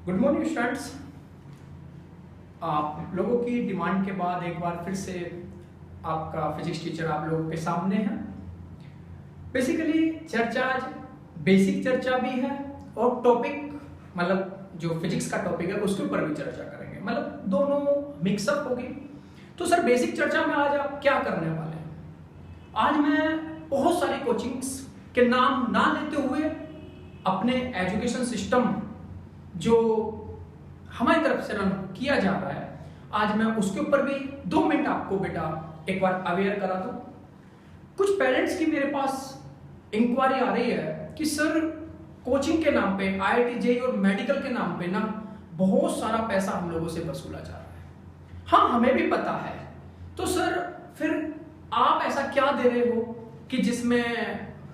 Good morning students. आप लोगों की डिमांड के बाद एक बार फिर से आपका फिजिक्स टीचर आप लोगों के सामने है। बेसिकली चर्चा आज बेसिक चर्चा भी है और टॉपिक मतलब जो फिजिक्स का टॉपिक है उसके ऊपर भी चर्चा करेंगे, मतलब दोनों मिक्सअप होगी। तो सर बेसिक चर्चा में आज आप क्या करने वाले हैं? आज मैं बहुत सारी कोचिंग्स के नाम ना लेते हुए अपने एजुकेशन सिस्टम जो हमारी तरफ से रन किया जा रहा है, आज मैं उसके ऊपर भी 2 मिनट आपको बेटा एक बार अवेयर करा दूं। कुछ पेरेंट्स की मेरे पास इंक्वायरी आ रही है कि सर कोचिंग के नाम पे IIT JEE और मेडिकल के नाम पे ना बहुत सारा पैसा हम लोगों से वसूला जा रहा है। हाँ, हमें भी पता है। तो सर फिर आप ऐसा क्या दे रहे हो कि जिसमें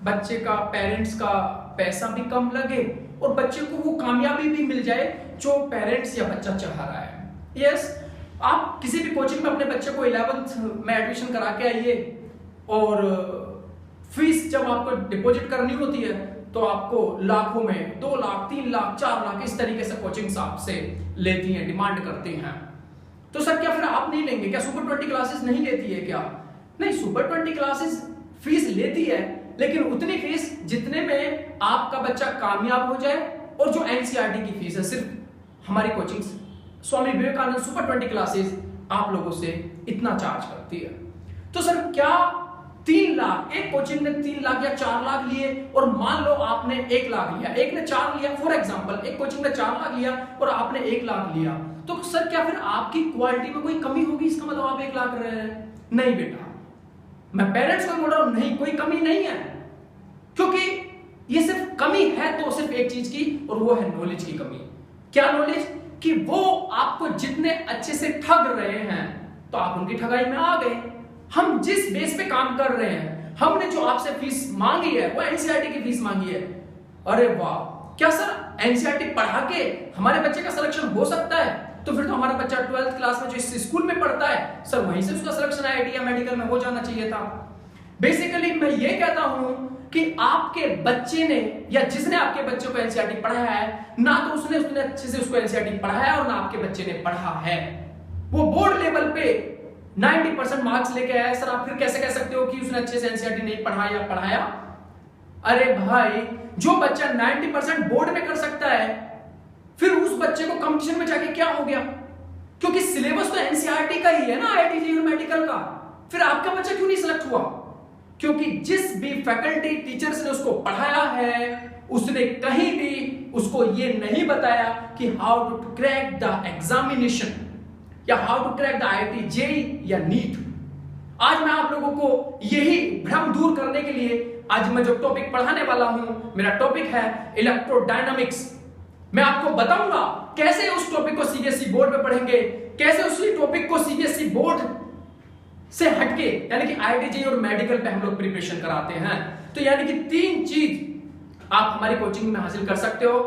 बच्चे का पेरेंट्स का पैसा भी कम लगे और बच्चे को वो कामयाबी भी मिल जाए जो पेरेंट्स या बच्चा चाह रहा है। यस, आप किसी भी कोचिंग में अपने बच्चे को 11th में एडमिशन करा के आइए और फीस जब आपको डिपॉजिट करनी होती है तो आपको लाखों में 2 लाख 3 लाख 4 लाख इस तरीके से कोचिंग्स आपसे लेती हैं, डिमांड करती हैं। तो सर क्या फिर आप नहीं लेंगे? क्या सुपर 20 क्लासेस नहीं लेती है क्या? नहीं, सुपर 20 क्लासेस फीस लेती है, लेकिन उतनी फीस जितने में आपका बच्चा कामयाब हो जाए। और जो NCERT की फीस है, सिर्फ हमारी coachings Swami Vivekananda super 20 classes आप लोगों से इतना चार्ज करती है। तो सर क्या 3 लाख एक कोचिंग ने 3 लाख या 4 लाख लिए और मान लो आपने 1 लाख लिया, एक ने 4 लिया, फॉर एग्जांपल एक कोचिंग ने 4 लाख लिया और आपने 1 लाख लिया, तो सर क्या फिर आपकी क्वालिटी में कोई कमी होगी? इसका मतलब आप 1 लाख रहे हैं? नहीं बेटा, मैं पेरेंट्स को बोल रहा हूं, नहीं, कोई कमी नहीं है। क्योंकि ये सिर्फ कमी है तो सिर्फ एक चीज की, और वो है नॉलेज की कमी। क्या नॉलेज? कि वो आपको जितने अच्छे से ठग रहे हैं तो आप उनकी ठगाई में आ गए। हम जिस बेस पे काम कर रहे हैं, हमने जो आपसे फीस मांगी है वो NCERT की फीस मांगी है। अरे वाह, क्या सर NCERT पढ़ा के हमारे बच्चे का सिलेक्शन हो सकता है? तो फिर तो हमारा बच्चा 12th क्लास में जो इस स्कूल में पढ़ता है सर वहीं से उसका सिलेक्शन IIT या मेडिकल में हो जाना चाहिए था। बेसिकली मैं ये कहता हूं कि आपके बच्चे ने या जिसने आपके बच्चे को NCERT पढ़ाया है, ना तो उसने अच्छे से उसको NCERT पढ़ाया है और ना आपके बच्चे ने पढ़ा है। वो बोर्ड लेवल पे 90% मार्क्स लेके आया है। सर आप फिर कैसे कह सकते हो कि उसने अच्छे से NCERT नहीं पढ़ाया? अरे भाई, जो बच्चा 90% बोर्ड में कर सकता है फिर उस बच्चे को कंपटीशन में जाके क्या हो गया? क्योंकि सिलेबस तो NCERT का ही है ना, IIT JEE और मेडिकल का। फिर आपका बच्चा क्यों नहीं सिलेक्ट हुआ? क्योंकि जिस भी फैकल्टी टीचर्स ने उसको पढ़ाया है उसने कहीं भी उसको ये नहीं बताया कि how to crack the examination या how to crack the IIT JEE या NEET। आज मैं आप लोगों को यही भ्रम दूर करने के लिए आज मैं जो टॉपिक पढ़ाने वाला हूं, मेरा टॉपिक है इलेक्ट्रोडायनामिक्स। मैं आपको बताऊंगा कैसे उस टॉपिक को CBSE बोर्ड में पढ़ेंगे, कैसे उसी टॉपिक को CBSE बोर्ड से हटके यानी कि IIT JEE और मेडिकल पे हम लोग प्रिपरेशन कराते हैं। तो यानी कि 3 चीज आप हमारी कोचिंग में हासिल कर सकते हो,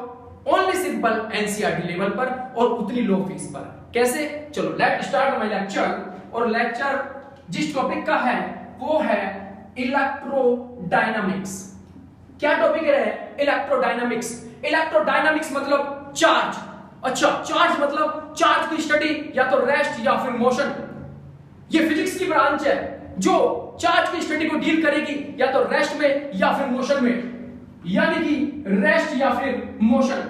ओनली सिंपल NCERT लेवल पर और उतनी लो फीस पर। कैसे? चलो लेट स्टार्ट माय लेक्चर। और लेक्चर जिस टॉपिक का है वो है इलेक्ट्रोडायनामिक्स। क्या टॉपिक है? इलेक्ट्रोडायनामिक्स। इलेक्ट्रोडायनामिक्स मतलब चार्ज। अच्छा, चार्ज मतलब चार्ज की स्टडी, या तो रेस्ट या फिर मोशन। ये फिजिक्स की ब्रांच है जो चार्ज की स्टडी को डील करेगी या तो रेस्ट में या फिर मोशन में, यानी कि रेस्ट या फिर मोशन।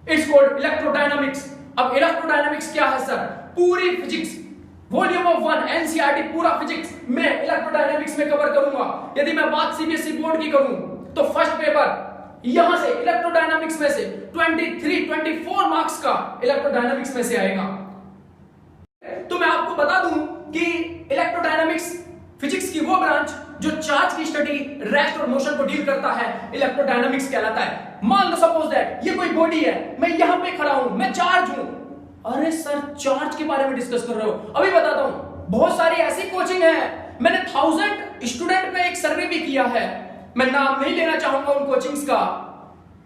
It's called electrodynamics. अब इलेक्ट्रोडायनामिक्स क्या है सर? पूरी फिजिक्स वॉल्यूम ऑफ 1 NCERT पूरा फिजिक्स मैं इलेक्ट्रोडायनामिक्स में कवर करूंगा। यदि मैं बात CBSE बोर्ड की करूं तो फर्स्ट पेपर यहां से इलेक्ट्रोडायनामिक्स में से 24 मार्क्स का इलेक्ट्रोडायनामिक्स में से आएगा। तो मैं आपको बता दूं कि इलेक्ट्रोडायनामिक्स फिजिक्स की वो ब्रांच जो चार्ज की स्टडी, रेस्ट और मोशन को डील करता है, इलेक्ट्रोडायनामिक्स कहलाता है। मान लो सपोज दैट ये कोई बॉडी है, मैं यहां पे खड़ा हूं, मैं चार्ज हूं। अरे सर चार्ज के बारे में डिस्कस कर रहे हो? अभी बताता हूं। बहुत सारी ऐसी कोचिंग है, मैंने 1000 स्टूडेंट पे एक सर्वे भी किया है, मैं नाम नहीं लेना चाहूंगा उन कोचिंग्स का।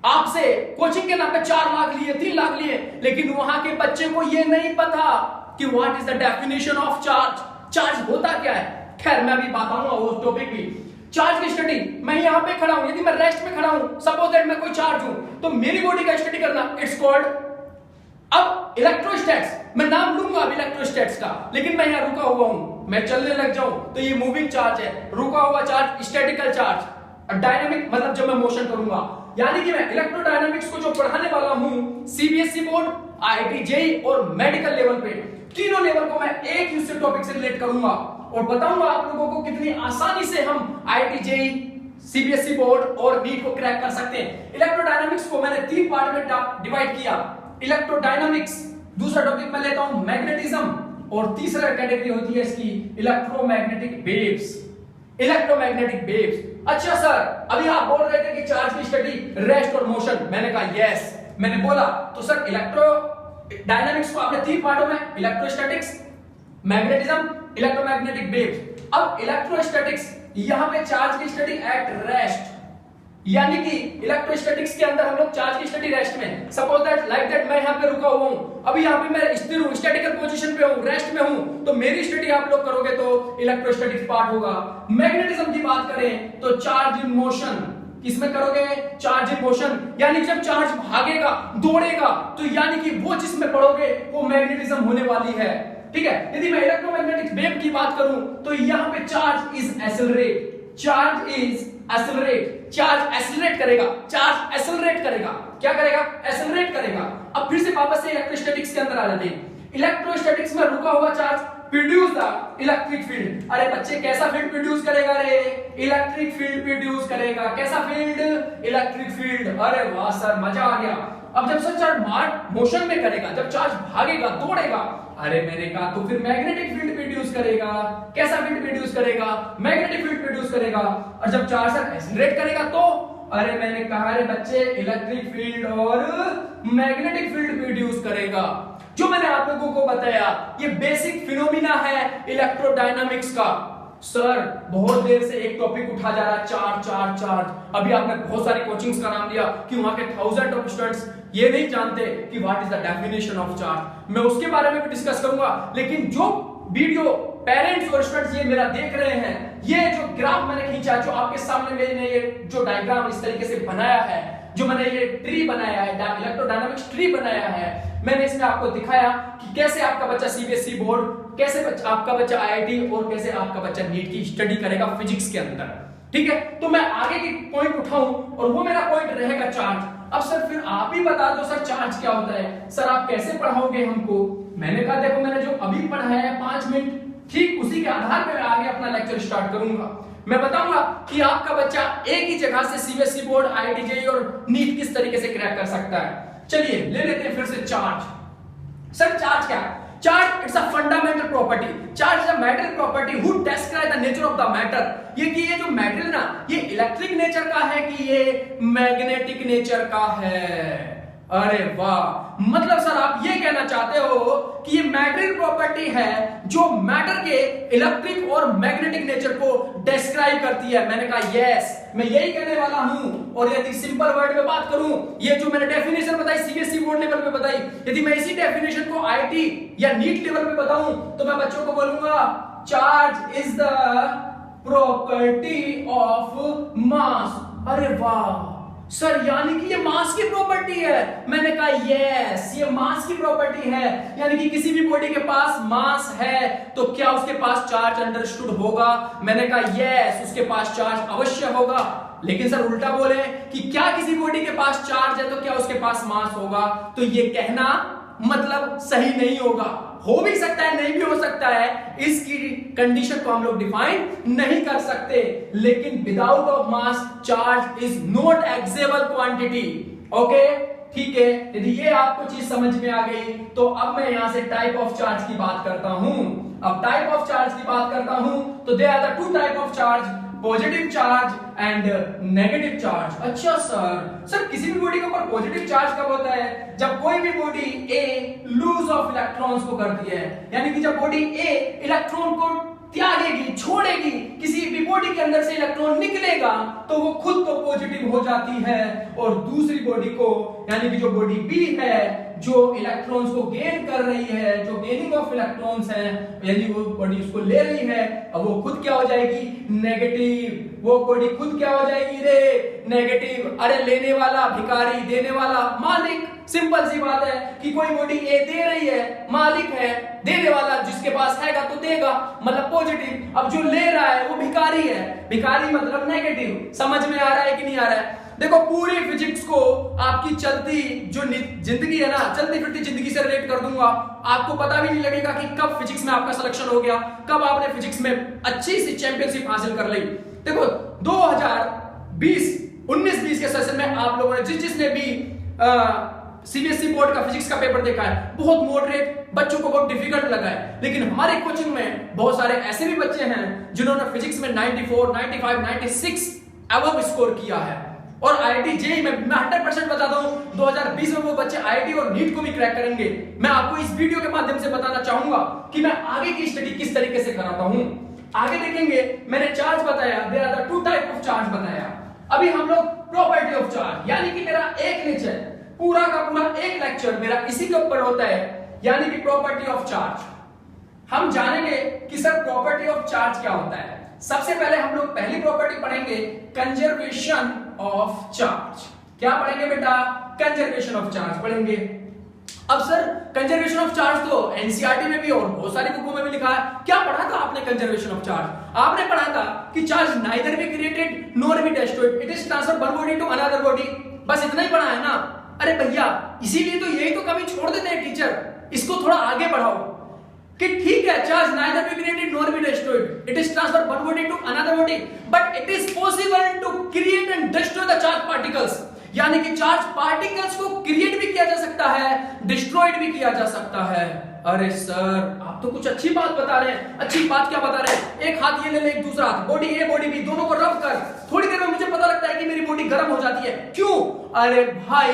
आपसे कोचिंग के नाम पे 4 लाख लिए, 3 लाख लिए, लेकिन वहां के बच्चे को यह नहीं पता कि what is the definition of charge. Charge होता क्या है? खैर मैं अभी बताऊंगा वो टॉपिक भी। चार्ज की स्टडी, मैं यहां पे खड़ा हूं, यदि मैं रेस्ट में खड़ा हूं, सपोज दैट मैं कोई चार्ज हूं, तो मेरी बॉडी का स्टडी करना, इट्स कॉल्ड अब इलेक्ट्रोस्टैट्स, मैं नाम लूंगा अब इलेक्ट्रोस्टैट्स का, लेकिन मैं यहां रुका हुआ हूं, मैं चलने लग जाऊं तो ये मूविंग चार्ज है, रुका हुआ चार्ज स्टैटिकल चार्ज, और डायनामिक मतलब जब मैं मोशन करूंगा, यानी कि मैं इलेक्ट्रोडायनामिक्स को जो पढ़ाने वाला हूं सीबीएसई बोर्ड, आईआईटी जेईई और मेडिकल लेवल पे, तीनों लेवल को मैं एक ही उससे टॉपिक से रिलेट करूंगा और बताऊंगा आप लोगों को कितनी आसानी से हम आईआईटी जेईई, सीबीएसई बोर्ड और नीट को क्रैक कर सकते हैं। इलेक्ट्रोडायनामिक्स को मैंने 3 पार्ट में डिवाइड किया। इलेक्ट्रोडायनामिक्स, दूसरा टॉपिक मैं लेता हूं मैग्नेटिज्म, और तीसरा कैटेगरी होती है इसकी इलेक्ट्रोमैग्नेटिक वेव्स। इलेक्ट्रोमैग्नेटिक वेव्स, अच्छा सर अभी आप बोल रहे थे कि चार्ज की स्टडी, रेस्ट और मोशन, मैंने कहा यस, मैंने बोला तो सर इलेक्ट्रो डायनामिक्स को आपने 3 पार्टों में, इलेक्ट्रोस्टैटिक्स, मैग्नेटिज्म, इलेक्ट्रोमैग्नेटिक वेव्स। अब इलेक्ट्रोस्टैटिक्स, यहां पे चार्ज की स्टडी एट रेस्ट, यानी कि इलेक्ट्रोस्टैटिक्स के अंदर हम लोग चार्ज की स्टडी रेस्ट में, सपोज दैट लाइक दैट मैं यहां पे रुका हुआ हूं, अभी यहां पे मैं स्थिर हूं, स्टैटिकल पोजीशन पे हूं, रेस्ट में हूं, तो मेरी स्टडी आप लोग करोगे तो इलेक्ट्रोस्टैटिक्स पार्ट होगा। मैग्नेटिज्म की बात करें तो चार्ज इन मोशन, किसमें करोगे, चार्ज इन मोशन, यानी जब चार्ज भागेगा, दौड़ेगा, तो यानी कि वो जिसमें पढ़ोगे वो मैग्नेटिज्म होने वाली है, ठीक है। यदि मैं इलेक्ट्रोमैग्नेटिक वेव की बात करूं तो यहां पे charge is accelerate, charge is accelerate, charge accelerate करेगा, चार्ज एक्सेलरेट करेगा, क्या करेगा, एक्सेलरेट करेगा। अब फिर से वापस से इलेक्ट्रोस्टैटिक्स के अंदर आ जाते हैं। इलेक्ट्रोस्टैटिक्स में रुका हुआ charge produce the electric field, अरे बच्चे कैसा फील्ड प्रोड्यूस करेगा रे, इलेक्ट्रिक फील्ड प्रोड्यूस करेगा, कैसा फील्ड, इलेक्ट्रिक फील्ड, अरे वाह सर मजा आ गया। अब जब सर चार्ज मोशन में करेगा, जब चार्ज भागेगा, दौड़ेगा, अरे मैंने कहा तो फिर मैग्नेटिक फील्ड प्रोड्यूस करेगा, कैसा फील्ड प्रोड्यूस करेगा, मैग्नेटिक फील्ड प्रोड्यूस करेगा। और जब चार्ज एक्सीलरेट करेगा तो, अरे मैंने कहा रे बच्चे इलेक्ट्रिक फील्ड और मैग्नेटिक फील्ड प्रोड्यूस करेगा। जो मैंने आप लोगों को बताया ये बेसिक फिनोमिना है इलेक्ट्रोडायनामिक्स का। सर बहुत देर से एक टॉपिक उठा जा रहा है, चार्ज चार्ज चार्ज, अभी आपने बहुत सारी कोचिंग्स का नाम लिया कि वहां के 1000 ऑफ स्टूडेंट्स ये नहीं जानते कि what is the definition of charge, मैं उसके बारे में भी डिस्कस करूंगा। लेकिन जो वीडियो पेरेंट्स और स्टूडेंट्स ये मेरा देख रहे हैं, ये जो ग्राफ मैंने खींचा, जो आपके सामने मैंने ये जो डायग्राम इस तरीके से बनाया है, जो मैंने ये ट्री बनाया है, इलेक्ट्रोडायनामिक्स ट्री बनाया है, मैंने इसमें आपको दिखाया कि कैसे आपका बच्चा सीबीएसई बोर्ड, कैसे आपका बच्चा आईआईटी और कैसे आपका बच्चा नीट की स्टडी करेगा फिजिक्स के अंदर, ठीक है। तो मैं आगे की पॉइंट उठाऊं और वो मेरा पॉइंट रहेगा चार्ज। अब सर फिर आप ही बता दो सर चार्ज क्या होता है, सर आप कैसे पढ़ाओगे हमको। मैंने कहा देखो मैंने जो अभी पढ़ाया है 5 मिनट, ठीक उसी के आधार पर मैं आगे अपना लेक्चर स्टार्ट करूंगा। मैं बताऊंगा कि आपका बच्चा एक ही जगह से सीबीएसई बोर्ड, आईआईटी जेईई और नीट किस तरीके से क्रैक कर सकता है। चलिए ले लेते हैं फिर से चार्ज। सर चार्ज क्या है, charge it's a fundamental property, charge is a matter property who describe the nature of the matter. ये कि ये जो मैटर ना, ये इलेक्ट्रिक नेचर का है कि ये मैग्नेटिक नेचर का है। अरे वाह, मतलब सर आप ये कहना चाहते हो कि ये मैटर प्रॉपर्टी है जो मैटर के इलेक्ट्रिक और मैग्नेटिक नेचर को डिस्क्राइब करती है। मैंने कहा यस, मैं यही कहने वाला हूं। और यदि सिंपल वर्ड में बात करूं, ये जो मैंने डेफिनेशन बताई सीबीएसई बोर्ड लेवल पे बताई, यदि मैं इसी डेफिनेशन को आईआईटी या नीट लेवल पे बताऊं तो मैं बच्चों को बोलूंगा charge is the property of mass. अरे वाह सर, यानी कि ये मास की प्रॉपर्टी है। मैंने कहा यस, ये मास की प्रॉपर्टी है, यानी कि किसी भी बॉडी के पास मास है तो क्या उसके पास चार्ज अंडरस्टूड होगा। मैंने कहा यस, उसके पास चार्ज अवश्य होगा। लेकिन सर उल्टा बोले कि क्या किसी बॉडी के पास चार्ज है तो क्या उसके पास मास होगा, तो ये कहना मतलब सही नहीं होगा। हो भी सकता है, नहीं भी हो सकता है, इसकी कंडीशन को हम लोग डिफाइन नहीं कर सकते। लेकिन without of mass charge is not acceptable quantity. Okay ठीक है, यदि ये आपको चीज समझ में आ गई तो अब मैं यहां से टाइप ऑफ चार्ज की बात करता हूं। अब टाइप ऑफ चार्ज की बात करता हूं तो they are the 2 type of charge, positive charge and negative charge. अच्छा सर किसी भी बॉडी के ऊपर पॉजिटिव चार्ज कब होता है, जब कोई भी body a lose of electrons को करती है, यानी कि जब बॉडी ए इलेक्ट्रॉन को त्यागेगी, छोड़ेगी, किसी भी बॉडी के अंदर से इलेक्ट्रॉन निकलेगा तो वो खुद तो पॉजिटिव हो जाती है और दूसरी बॉडी को, यानी कि जो बॉडी बी है जो इलेक्ट्रॉन्स को गेन कर रही है, जो गेनिंग ऑफ इलेक्ट्रॉन्स है, यानी वो बॉडी उसको ले रही है, अब वो खुद क्या हो जाएगी, नेगेटिव। वो बॉडी खुद क्या हो जाएगी रे, नेगेटिव। अरे लेने वाला भिखारी, देने वाला मालिक। सिंपल सी बात है कि कोई बॉडी ए दे रही है, मालिक है, देने वाला जिसके पास हैगा तो देगा, मतलब पॉजिटिव। अब जो ले रहा है वो भिखारी है, भिखारी मतलब नेगेटिव। समझ में आ रहा है कि नहीं आ रहा है? देखो पूरी फिजिक्स को आपकी चलती जो जिंदगी है ना, चलती फिरती जिंदगी से रिलेट कर दूंगा। आपको पता भी नहीं लगेगा कि कब फिजिक्स में आपका सिलेक्शन हो गया, कब आपने फिजिक्स में अच्छी सी चैंपियनशिप हासिल कर ली। देखो 2020 19-20 के सेशन में आप लोगों ने जिसने भी सीबीएसई बोर्ड का फिजिक्स का पेपर देखा है, बहुत मॉडरेट, बच्चों को बहुत डिफिकल्ट लगा है। लेकिन हमारे कोचिंग में बहुत सारे ऐसे भी बच्चे हैं जिन्होंने फिजिक्स में 94, 95, 96 अबव स्कोर किया है। और आईआईटी जेईई में मैं 100% बताता हूं 2020 में वो बच्चे आईआईटी और नीट को भी क्रैक करेंगे। मैं आपको इस वीडियो के माध्यम से बताना चाहूंगा कि मैं आगे की स्टडी किस तरीके से कराता हूं। आगे देखेंगे, मैंने चार्ज बताया, there are the two type of charge बताया। अभी हम लोग प्रॉपर्टी ऑफ चार्ज, यानी कि मेरा एक लेक्चर, पूरा का पूरा एक लेक्चर मेरा इसी के ऊपर होता है, यानी कि प्रॉपर्टी ऑफ चार्ज। हम जानेंगे कि सर प्रॉपर्टी ऑफ चार्ज क्या होता है। सबसे पहले हम लोग पहली प्रॉपर्टी पढ़ेंगे, कंजर्वेशन ऑफ चार्ज। क्या पढ़ेंगे बेटा? कंजर्वेशन ऑफ चार्ज पढ़ेंगे। अब सर कंजर्वेशन ऑफ चार्ज तो एनसीईआरटी में भी और बहुत सारी बुकों में भी लिखा है। क्या पढ़ा था आपने कंजर्वेशन ऑफ चार्ज? आपने पढ़ा था कि charge neither be created nor be destroyed, it is transferred one body to another body. बस इतना ही पढ़ा है ना? अरे भैया इसीलिए तो यही तो कभी छोड़ देते हैं टीचर, इसको थोड़ा आगे बढ़ाओ कि ठीक है charge neither be created nor be destroyed, it is transferred one body to another body, but it is possible to create and destroy the charge particles। यानी कि चार्ज पार्टिकल्स को क्रिएट भी किया जा सकता है, डिस्ट्रॉयड भी किया जा सकता है। अरे सर आप तो कुछ अच्छी बात बता रहे हैं। अच्छी बात क्या बता रहे हैं? एक हाथ ये ले ले, एक दूसरा हाथ, बॉडी ए बॉडी बी दोनों को रब कर, थोड़ी देर में मुझे पता लगता है कि मेरी बॉडी गर्म हो जाती है। क्यों? अरे भाई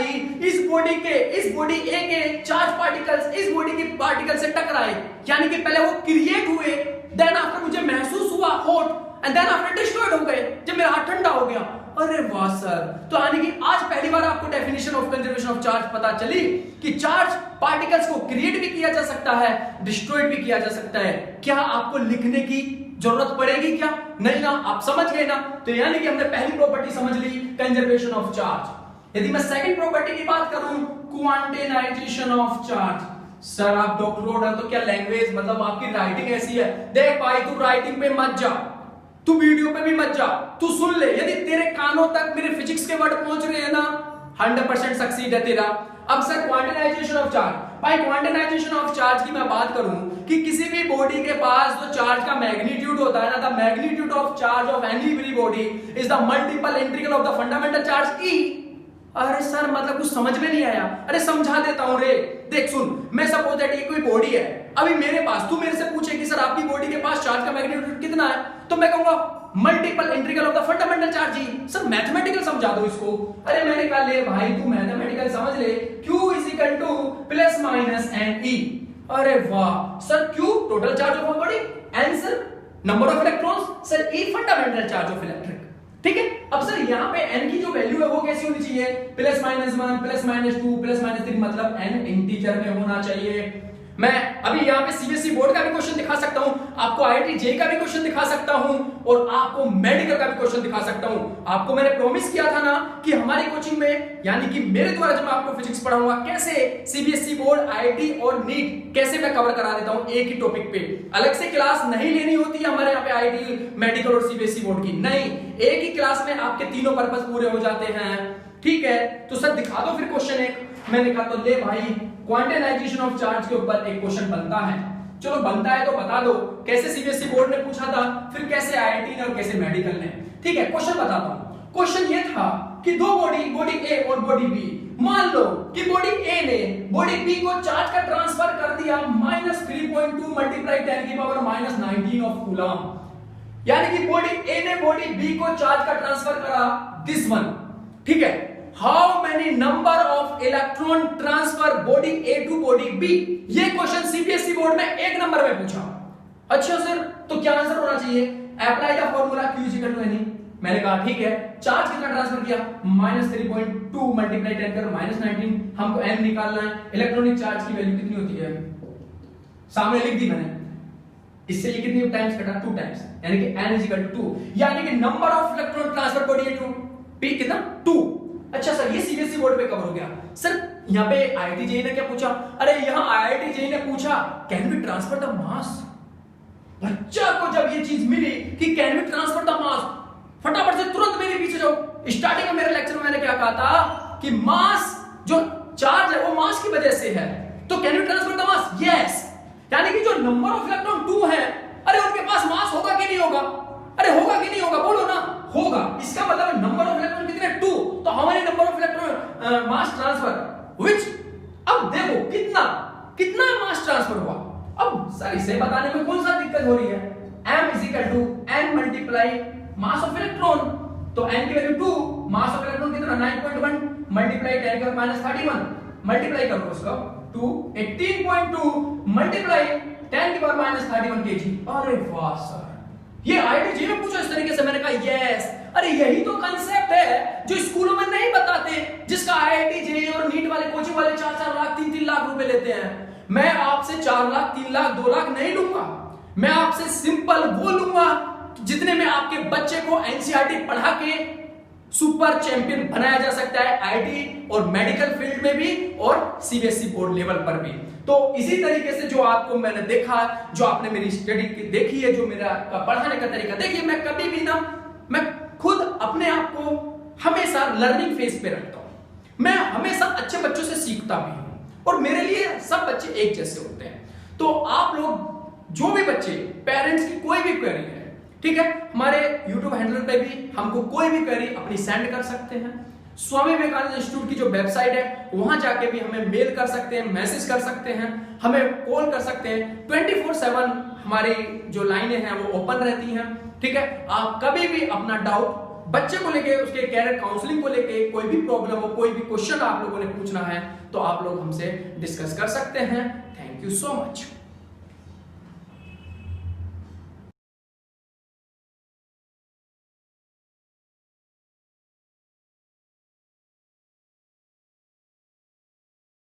इस बॉडी ए के चार्ज पार्टिकल्स इस बॉडी की पार्टिकल से टकराए, यानी कि पहले वो क्रिएट हुए, देन आफ्टर मुझे महसूस हुआ hot, and then after destroyed हो गए जब मेरा हाथ ठंडा हो गया। अरे वाह सर, तो यानी कि आज पहली बार आपको definition of conservation of charge पता चली कि चार्ज पार्टिकल्स को क्रिएट भी किया जा सकता है, डिस्ट्रॉयड भी किया जा सकता है। क्या आपको लिखने की जरूरत पड़ेगी क्या? नहीं ना, आप समझ गए ना? तो यानी कि हमने पहली प्रॉपर्टी समझ ली, कंजर्वेशन ऑफ चार्ज। यदि मैं सेकंड प्रॉपर्टी की बात करूं, क्वांटाइजेशन ऑफ चार्ज। सर आप डॉक्टर हो तो क्या लैंग्वेज, मतलब आपकी राइटिंग ऐसी है? देख भाई तू राइटिंग पे मत जा, तू वीडियो पे भी मत जा, तू सुन ले। यदि तेरे कानों तक मेरे फिजिक्स के वर्ड पहुंच रहे हैं ना, 100% सक्सीड है तेरा। अब सर क्वांटाइजेशन ऑफ चार्ज, भाई क्वांटाइजेशन ऑफ चार्ज की मैं बात करूं कि किसी भी बॉडी के पास जो चार्ज का मैग्नीट्यूड होता है ना, the magnitude of charge of any free body is the multiple integral of the fundamental charge e. अरे सर मतलब कुछ समझ में नहीं आया? अरे समझा देता हूं रे। देख सुन, मैं सपोज दैट ये कोई बॉडी है, अभी मेरे पास, तू मेरे से पूछे कि सर आपकी बॉडी के पास चार्ज का मैग्नीट्यूड कितना है, तो मैं कहूंगा multiple integral of the fundamental charge E. Sir mathematical समझा दो इसको। अरे मैंने कहा ले भाई तू मैथमेटिकल समझ ले, Q is equal to plus minus n e. अरे वाह sir, Q total charge of body, n sir number of electrons, sir E fundamental charge of electric. ठीक है, अब सर यहाँ पे n की जो वैल्यू है वो कैसी होनी चाहिए? Plus minus 1 plus minus 2 plus minus 3, मतलब n इंटीजर में होना चाहिए। मैं अभी यहाँ पे सीबीएसई बोर्ड का भी क्वेश्चन दिखा सकता हूँ, आपको आईआईटी जेईई का भी क्वेश्चन दिखा सकता हूँ, और आपको मेडिकल का भी क्वेश्चन दिखा सकता हूँ। आपको मैंने प्रॉमिस किया था ना कि हमारी कोचिंग में, यानी कि मेरे द्वारा जब मैं आपको फिजिक्स पढ़ाऊंगा, कैसे सीबीएसई बोर्ड, आईआईटी और नीट कैसे मैं कवर करा देता हूँ एक ही टॉपिक पे। अलग से क्लास नहीं लेनी होती है हमारे यहाँ पे आईआईटी, मेडिकल और सीबीएसई बोर्ड की, नहीं, एक ही क्लास में आपके तीनों पर्पस पूरे हो जाते हैं। ठीक है, तो सर दिखा दो फिर क्वेश्चन एक। मैंने कहा तो ले भाई क्वांटाइजेशन ऑफ चार्ज के ऊपर एक क्वेश्चन बनता है। चलो बनता है तो बता दो, कैसे सीबीएसई बोर्ड ने पूछा था, फिर कैसे आईआईटी ने और कैसे मेडिकल ने। ठीक है, क्वेश्चन बताता हूं। क्वेश्चन ये था कि दो बॉडी ए और बॉडी बी, मान लो कि बॉडी ए ने बॉडी बी को चार्ज का ट्रांसफर कर दिया -3.2 मल्टीप्लाई 10 की पावर -19 ऑफ कूलम। यानी कि बॉडी ए ने बॉडी बी को चार्ज का ट्रांसफर करा दिस वन। ठीक है, how many number of electron transfer body A to body B, ये क्वेश्चन सीबीएसई बोर्ड में 1 नंबर में पूछा। अच्छा सर, तो क्या आंसर होना चाहिए? Apply the formula Q is equal to n. मैंने कहा ठीक है, चार्ज कितना ट्रांसफर किया? -3.2 मल्टीप्लाई 10 कर -19, हमको n निकालना है। इलेक्ट्रॉनिक चार्ज की वैल्यू कितनी होती है? सामने लिख दी मैंने, इससे ये कितनी टाइम्स कटा? 2 टाइम्स, यानी कि n इज इक्वल टू 2, यानी कि number of electron transfer body A to P कितना 2। अच्छा सर ये सीबीएसई बोर्ड पे कवर हो गया। सर यहाँ पे आईआईटी जेईई ने क्या पूछा? अरे यहाँ आईआईटी जेईई ने पूछा can we transfer the mass. बच्चा को जब ये चीज मिली कि can we transfer the mass, फटाफट से तुरंत मेरे पीछे जाओ। स्टार्टिंग में मेरे लेक्चर में मैंने क्या कहा था कि मास जो चार्ज है वो मास की वजह से है, तो can we transfer the mass? Yes. यानी कि जो नंबर ऑफ इलेक्ट्रॉन 2 है, अरे उनके पास मास होगा कि नहीं होगा? अरे होगा कि नहीं होगा? बोलो ना, होगा। इसका मतलब नंबर ऑफ इलेक्ट्रॉन कितने? 2। तो how many number of electron mass transfer which? अब देखो कितना मास ट्रांसफर हुआ। अब सर इसे बताने में कौन सा दिक्कत हो रही है? m is equal to n multiply mass of electron. तो n की वैल्यू 2, मास ऑफ इलेक्ट्रॉन कितना? 9.1 मल्टीप्लाई 10 की पावर -31 मल्टीप्लाई करो उसको 2 18.2 मल्टीप्लाई 10 की पावर -31 kg। अरे वाह सर, ये आईआईटी जेईई में पूछो इस तरीके से। मैंने कहा यस। अरे यही तो कांसेप्ट है जो स्कूलों में नहीं बताते, जिसका आईआईटी जेईई और नीट वाले कोचिंग वाले 4-4 लाख 3-3 लाख रुपए लेते हैं। मैं आपसे 4 लाख 3 लाख 2 लाख नहीं लूंगा। मैं आपसे सिंपल वो लूंगा जितने में आपके बच्चे को एनसीईआरटी पढ़ा के सुपर चैंपियन बनाया जा सकता है, आईटी और मेडिकल फील्ड में भी और सीबीएसई बोर्ड लेवल पर भी। तो इसी तरीके से जो आपको मैंने देखा, जो आपने मेरी स्टडी देखी है, जो मेरा पढ़ाने का तरीका देखिए, मैं कभी भी ना, मैं खुद अपने आप को हमेशा लर्निंग फेज पे रखता हूं। मैं हमेशा अच्छे बच्चों से सीखता भी हूं और मेरे लिए सब बच्चे एक जैसे होते हैं। तो आप लोग जो भी बच्चे, पेरेंट्स की कोई भी क्वेरी है, ठीक है, हमारे YouTube हैंडल पे भी हमको कोई भी क्वेरी अपनी सेंड कर सकते हैं। स्वामी विवेकानंद इंस्टीट्यूट की जो वेबसाइट है वहां जाके भी हमें मेल कर सकते हैं, मैसेज कर सकते हैं, हमें कॉल कर सकते हैं। 24/7 हमारी जो लाइनें हैं वो ओपन रहती हैं, ठीक है। आप कभी भी अपना डाउट बच्चे को लेके, उसके कैरियर काउंसलिंग को लेके, कोई भी प्रॉब्लम हो, कोई भी क्वेश्चन आप लोगों ने पूछना है तो आप लोग हमसे डिस्कस कर सकते हैं। Thank you so much.